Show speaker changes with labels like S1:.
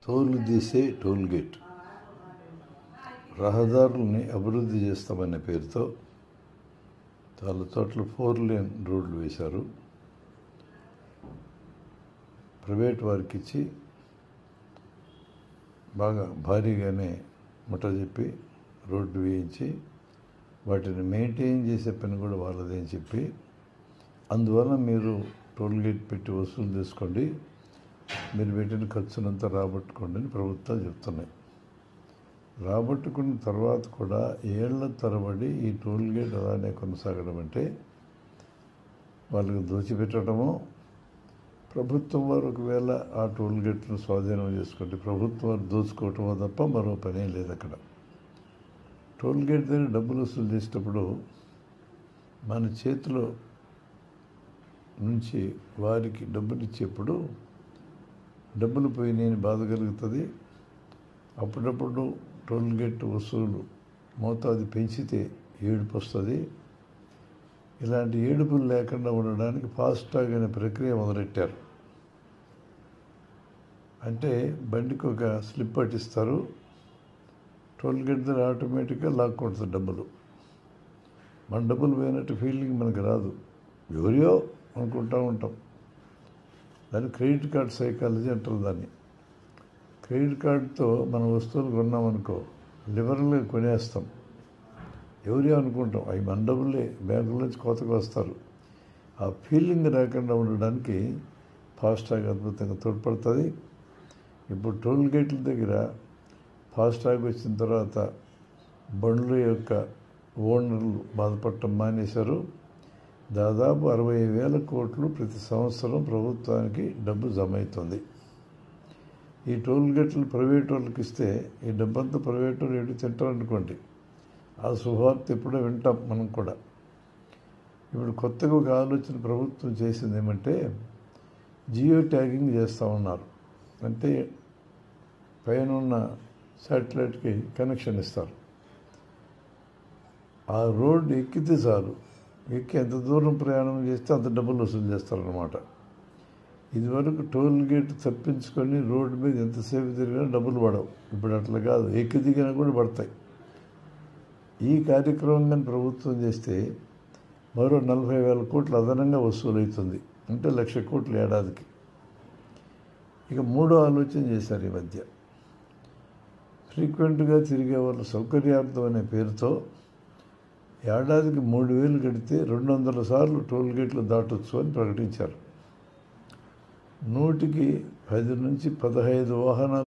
S1: తోలు తీసే టోల్గేట్ రహదారుల్ని అభివృద్ధి చేస్తామనే పేరుతో చాలా చోట్ల 4 లేన్ రోడ్లు వేశారు. ప్రైవేట్ వారికి ఇచ్చి బాగా భారీగానే ముఠ చెప్పి రోడ్డు వేయించి వాటిని మెయింటైన్ చేసే పని కూడా వాళ్ళదే అని చెప్పి అందువల్ల మీరు టోల్గేట్ పెట్టి వసూలు చేసుకోండి, మీరు పెట్టిన ఖర్చునంతా రాబట్టుకోండి అని ప్రభుత్వాలు చెప్తున్నాయి. రాబట్టుకున్న తర్వాత కూడా ఏళ్ల తరబడి ఈ టోల్గేట్ అలానే కొనసాగడం అంటే వాళ్ళకి దోచిపెట్టడమో, ప్రభుత్వం వారు ఒకవేళ ఆ టోల్గేట్ను స్వాధీనం చేసుకుంటే ప్రభుత్వం వారు దోచుకోవటమో తప్ప మరో పనే లేదు. అక్కడ టోల్గేట్ దగ్గర డబ్బులు వసూలు చేసేటప్పుడు మన చేతిలో నుంచి వారికి డబ్బులు ఇచ్చేప్పుడు డబ్బులు పోయినాయని బాధ కలుగుతుంది. అప్పుడప్పుడు టోల్గేట్ వసూలు మోతాదు పెంచితే ఏడుపు వస్తుంది. ఇలాంటి ఏడుపులు లేకుండా ఉండడానికి ఫాస్టాగ్ అనే ప్రక్రియ మొదలెట్టారు. అంటే బండికి ఒక స్లిప్ పట్టిస్తారు, టోల్గేట్ దగ్గర ఆటోమేటిక్గా లాక్కుంటుంది డబ్బులు. మన డబ్బులు పోయినట్టు ఫీలింగ్ మనకు రాదు, ఎవరియో అనుకుంటూ ఉంటాం. దాన్ని క్రెడిట్ కార్డ్ సైకాలజీ అంటారు. దాన్ని క్రెడిట్ కార్డుతో మన వస్తువులు కొన్నామనుకో లిబరల్గా కొనేస్తాం, ఎవరియో అనుకుంటాం, అవి మన డబ్బులే, బ్యాంకుల నుంచి కొత్తగా వస్తారు. ఆ ఫీలింగ్ రాకుండా ఉండడానికి ఫాస్టాగ్ అద్భుతంగా తోడ్పడుతుంది. ఇప్పుడు టోల్గేట్ల దగ్గర ఫాస్టాగ్ వచ్చిన తర్వాత బండ్ల యొక్క ఓనర్లు బాధపడటం మానేశారు. దాదాపు 60,000 కోట్లు ప్రతి సంవత్సరం ప్రభుత్వానికి డబ్బు జమ అవుతుంది. ఈ టోల్గేట్లు ప్రైవేట్ వాళ్ళకి ఇస్తే ఈ డబ్బంతా ప్రైవేట్ వాళ్ళు ఎటు తింటారనుకోండి, ఆ శుభార్త ఎప్పుడో వింటాం మనం కూడా. ఇప్పుడు కొత్తగా ఒక ఆలోచన ప్రభుత్వం చేసింది ఏమంటే జియో ట్యాగింగ్ చేస్తూ ఉన్నారు. అంటే పైన ఉన్న శాటిలైట్కి కనెక్షన్ ఇస్తారు. ఆ రోడ్డు ఎక్కితే చాలు, ఎక్కి ఎంత దూరం ప్రయాణం చేస్తే అంత డబ్బులు వసూలు చేస్తారన్నమాట. ఇదివరకు టోల్గేట్ తప్పించుకొని రోడ్డు మీద ఎంతసేపు తిరిగినా డబ్బులు పడవు. ఇప్పుడు అట్లా కాదు, ఎక్కి దిగినా కూడా పడతాయి. ఈ కార్యక్రమం కానీ ప్రభుత్వం చేస్తే మరో 40,000 కోట్లు అదనంగా వసూలు అవుతుంది. అంటే 1,00,000 కోట్లు ఏడాదికి. ఇక మూడో ఆలోచన చేశారు ఈ మధ్య. ఫ్రీక్వెంట్గా తిరిగే వాళ్ళు సౌకర్యార్థం అనే పేరుతో ఏడాదికి 3,000 కడితే 200 సార్లు టోల్గేట్లు దాటొచ్చు అని ప్రకటించారు. 100కి 10 నుంచి 15 వాహనాలు